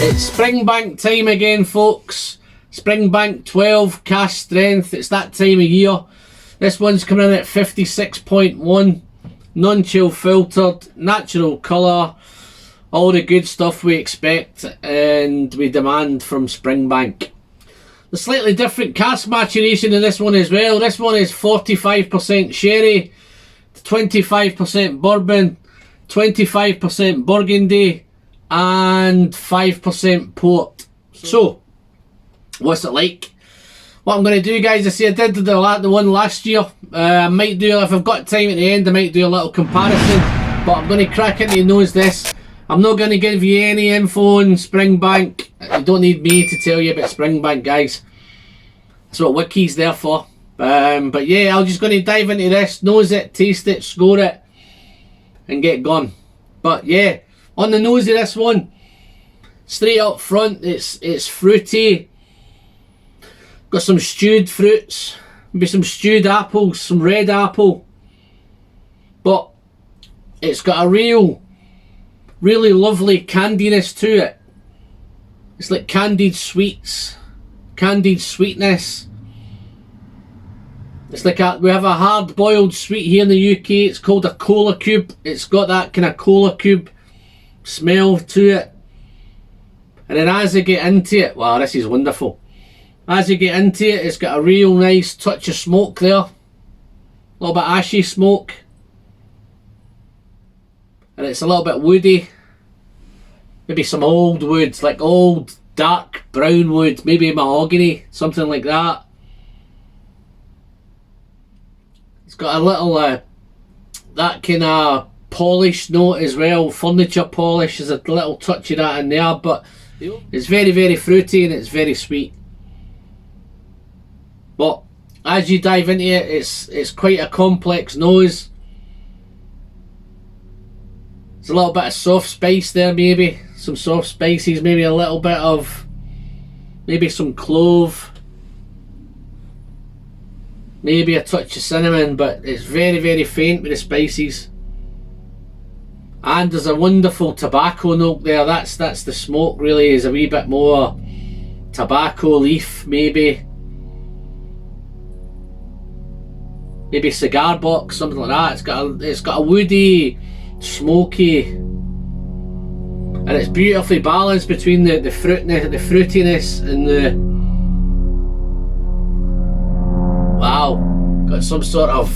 It's Springbank time again, folks. Springbank 12 cask strength. It's that time of year. This one's coming in at 56.1, non-chill filtered, natural colour, all the good stuff we expect and we demand from Springbank. The slightly different cask maturation in this one as well. This one is 45% sherry, 25% bourbon, 25% burgundy, and 5% port. So, what's it like? What I'm going to do, guys, I say I did the one last year. I might do, if I've got time at the end, I might do a little comparison. But I'm going to crack into your nose this. I'm not going to give you any info on Springbank. You don't need me to tell you about Springbank, guys. That's what Wiki's there for. But yeah, I'm just going to dive into this, nose it, taste it, score it, and get gone. But yeah, on the nose of this one, straight up front, it's fruity. Got some stewed fruits, maybe some stewed apples, some red apple. But it's got a really lovely candiness to it. It's like candied sweets, candied sweetness. It's like we have a hard boiled sweet here in the UK. It's called a cola cube. It's got that kind of cola cube smell to it. And then as I get into it, wow, this is wonderful. As you get into it, it's got a real nice touch of smoke there. A little bit ashy smoke. And it's a little bit woody. Maybe some old woods, like old dark brown wood, maybe mahogany, something like that. It's got a little that kind of polish note as well, furniture polish. There's a little touch of that in there, but it's very fruity and it's very sweet. But as you dive into it, it's quite a complex nose. There's a little bit of soft spice there, maybe some soft spices, maybe a little bit of maybe some clove, maybe a touch of cinnamon, but it's very faint with the spices. And there's a wonderful tobacco note there. That's the smoke, really, is a wee bit more tobacco leaf, maybe cigar box, something like that. It's got a woody, smoky, and it's beautifully balanced between the fruitiness and the, wow, got some sort of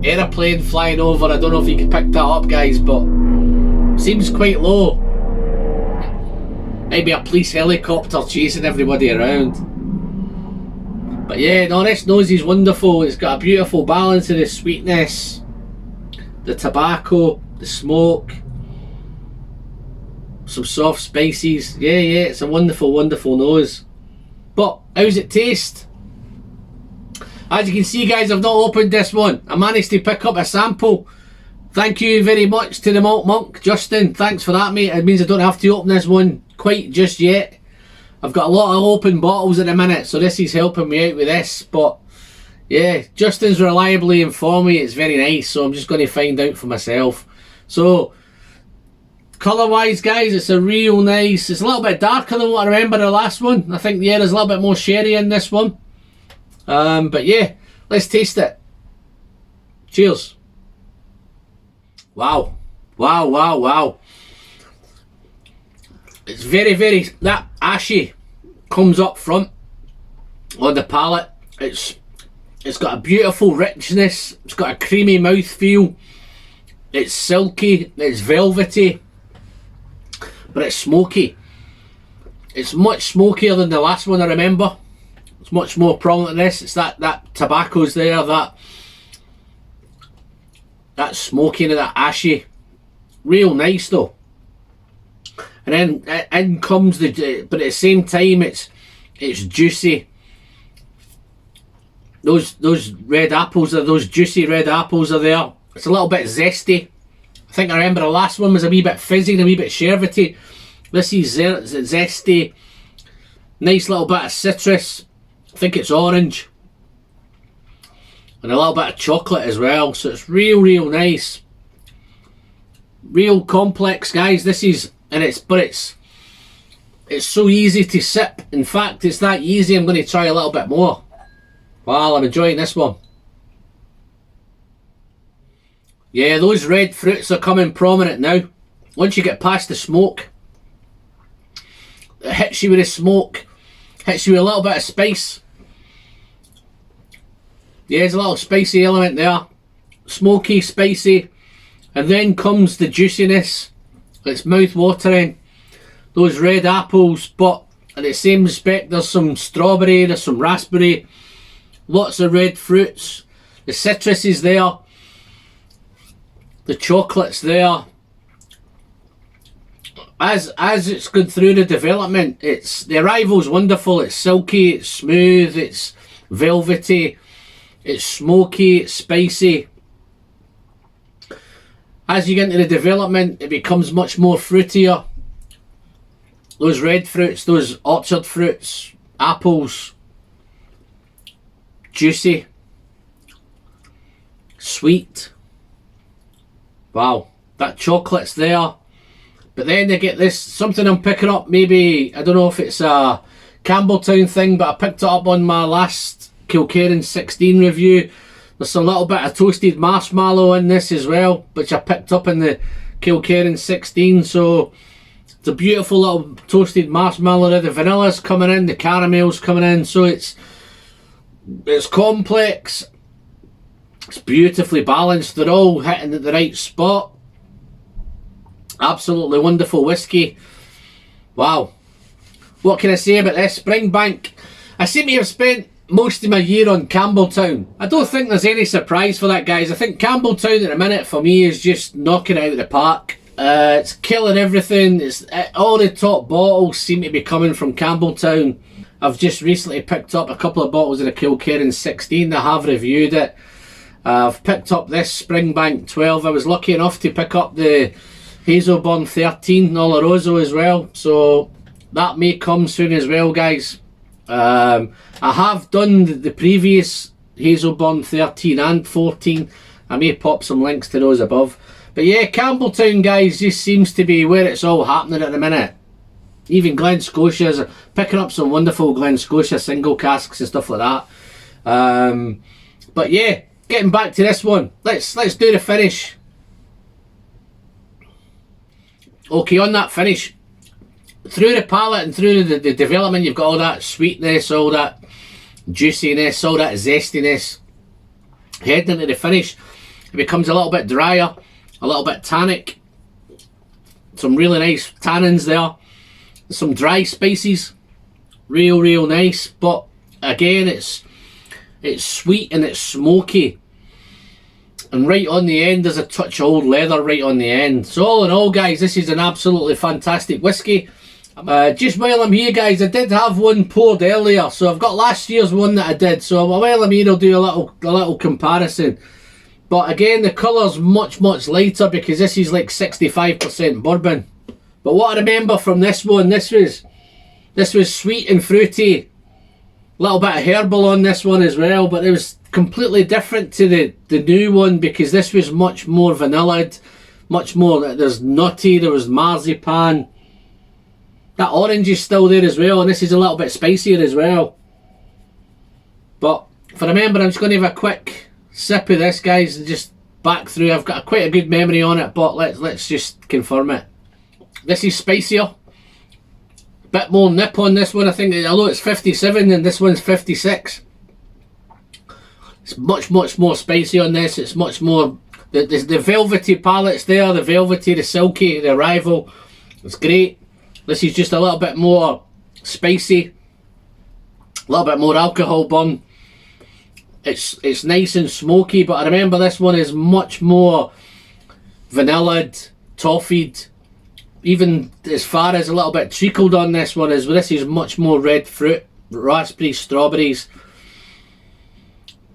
aeroplane flying over. I don't know if you can pick that up, guys, but seems quite low. Maybe a police helicopter chasing everybody around. But yeah, no, this nose is wonderful. It's got a beautiful balance of the sweetness, the tobacco, the smoke, some soft spices. Yeah, it's a wonderful nose. But how's it taste? As you can see, guys, I've not opened this one. I managed to pick up a sample. Thank you very much to the Malt Monk, Justin. Thanks for that, mate. It means I don't have to open this one quite just yet. I've got a lot of open bottles at the minute, so this is helping me out with this. But yeah, Justin's reliably informed me. It's very nice, so I'm just going to find out for myself. So colour wise, guys, it's a real nice, it's a little bit darker than what I remember the last one. I think, yeah, there's a little bit more sherry in this one. But yeah, let's taste it. Cheers. Wow. It's very, that ashy comes up front on the palate. It's got a beautiful richness. It's got a creamy mouthfeel. It's silky, it's velvety, but it's smoky. It's much smokier than the last one, I remember. It's much more prominent than this. It's that tobacco's there, that smoky and that ashy. Real nice though. And then in comes but at the same time it's juicy. Those red apples, those juicy red apples are there. It's a little bit zesty. I think I remember the last one was a wee bit fizzy and a wee bit sherbety. This is zesty. Nice little bit of citrus. I think it's orange. And a little bit of chocolate as well. So it's real nice. Real complex, guys. This is, but it's It's so easy to sip. In fact, it's that easy I'm going to try a little bit more. Wow, I'm enjoying this one. Yeah, those red fruits are coming prominent now. Once you get past the smoke, it hits you with the smoke, hits you with a little bit of spice. Yeah, there's a little spicy element there. Smoky, spicy. And then comes the juiciness. It's mouth-watering. Those red apples, but in the same respect, there's some strawberry, there's some raspberry. Lots of red fruits. The citrus is there. The chocolate's there. As it's gone through the development, the arrival's wonderful. It's silky, it's smooth, it's velvety, it's smoky, it's spicy. As you get into the development, it becomes much more fruitier. Those red fruits, those orchard fruits, apples, juicy, sweet. Wow, that chocolate's there. But then they get this, something I'm picking up, maybe, I don't know if it's a Campbelltown thing, but I picked it up on my last Kilkerran 16 review. There's a little bit of toasted marshmallow in this as well, which I picked up in the Kilkerran 16, so it's a beautiful little toasted marshmallow there. The vanilla's coming in, the caramel's coming in, so it's complex, it's beautifully balanced, they're all hitting at the right spot. Absolutely wonderful whiskey. Wow. What can I say about this? Springbank. I seem to have spent most of my year on Campbelltown. I don't think there's any surprise for that, guys. I think Campbelltown at the minute for me is just knocking it out of the park. It's killing everything. All the top bottles seem to be coming from Campbelltown. I've just recently picked up a couple of bottles of the Kilkerran 16. I have reviewed it. I've picked up this Springbank 12. I was lucky enough to pick up the Hazelburn 13 Oloroso as well, so that may come soon as well, guys. I have done the previous Hazelburn 13 and 14. I may pop some links to those above. But yeah, Campbelltown, guys, just seems to be where it's all happening at the minute. Even Glen Scotia's picking up some wonderful Glen Scotia single casks and stuff like that. But yeah, getting back to this one, let's do the finish. Okay, on that finish, through the palate and through the development, you've got all that sweetness, all that juiciness, all that zestiness. Heading into the finish, it becomes a little bit drier, a little bit tannic. Some really nice tannins there. Some dry spices, real nice. But again, it's sweet and it's smoky. And right on the end, there's a touch of old leather right on the end. So all in all, guys, this is an absolutely fantastic whiskey. Just while I'm here, guys, I did have one poured earlier. So I've got last year's one that I did. So while I'm here, I'll do a little comparison. But again, the colour's much lighter because this is like 65% bourbon. But what I remember from this one, this was sweet and fruity. A little bit of herbal on this one as well, but it was completely different to the new one because this was much more vanillaed, much more, there's nutty, there was marzipan. That orange is still there as well, and this is a little bit spicier as well. But for remember, I'm just going to have a quick sip of this, guys, and just back through. I've got quite a good memory on it, but let's just confirm it. This is spicier. Bit more nip on this one, I think, although it's 57 and this one's 56. It's much more spicy on this. It's much more, the velvety palate's there, the velvety, the silky, the arrival. It's great. This is just a little bit more spicy, a little bit more alcohol burn. It's nice and smoky, but I remember this one is much more vanillaed, toffeed, even as far as a little bit treacled on this one. This is much more red fruit, raspberries, strawberries.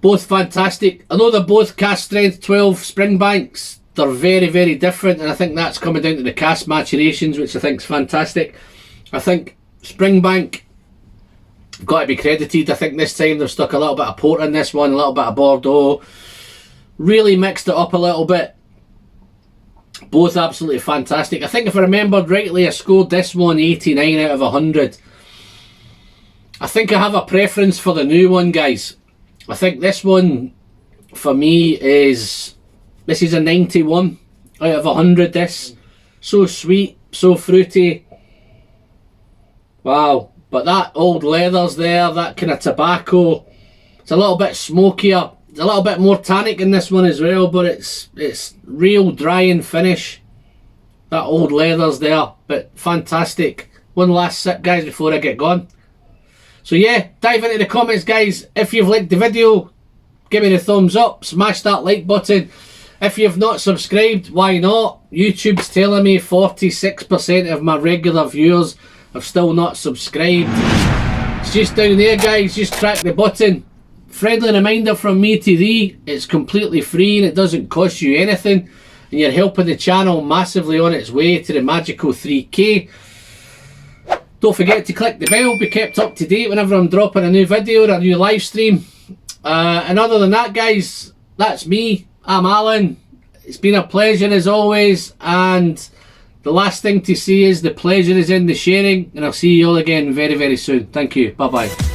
Both fantastic. I know they're both cask strength 12 Springbanks. They're very different, and I think that's coming down to the cask maturations, which I think is fantastic. I think Springbank got to be credited. I think this time they've stuck a little bit of port in this one, a little bit of Bordeaux, really mixed it up a little bit. Both absolutely fantastic. I think if I remembered rightly, I scored this one 89 out of 100. I think I have a preference for the new one, guys. I think this one, for me, this is a 91 out of 100, this. So sweet, so fruity. Wow. But that old leather's there, that kind of tobacco. It's a little bit smokier. It's a little bit more tannic in this one as well, but it's real dry and finish. That old leather's there, but fantastic. One last sip, guys, before I get going. So yeah, dive into the comments, guys. If you've liked the video, give me the thumbs up, smash that like button. If you've not subscribed, why not? YouTube's telling me 46% of my regular viewers have still not subscribed. It's just down there, guys, just track the button. Friendly reminder from me to thee, it's completely free and it doesn't cost you anything, and you're helping the channel massively on its way to the magical 3K. Don't forget to click the bell, be kept up to date whenever I'm dropping a new video or a new live stream. And other than that, guys, that's me. I'm Alan. It's been a pleasure as always, and the last thing to say is the pleasure is in the sharing, and I'll see you all again very, very soon. Thank you. Bye bye.